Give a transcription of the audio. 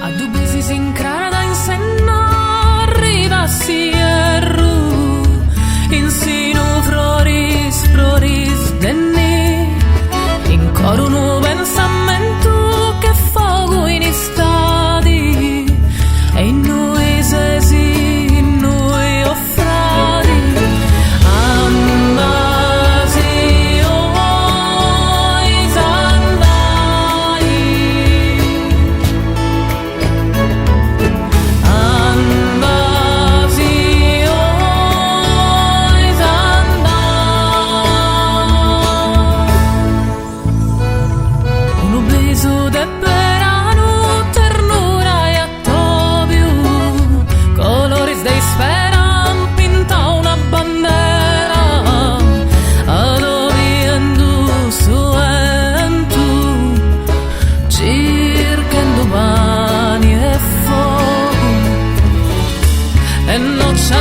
A dubbi si incrada in senna, ridassi erru, insino floris denni, in coro un pensamento che fogo in istadi, e in noi sesi, in noi offradi, andasi ois andai, andasi ois andai, un beso de verano, ternura e attovio, colores de speran pinta una bandera, adoviendo suentu, cercando mani e fuoco, e non c'è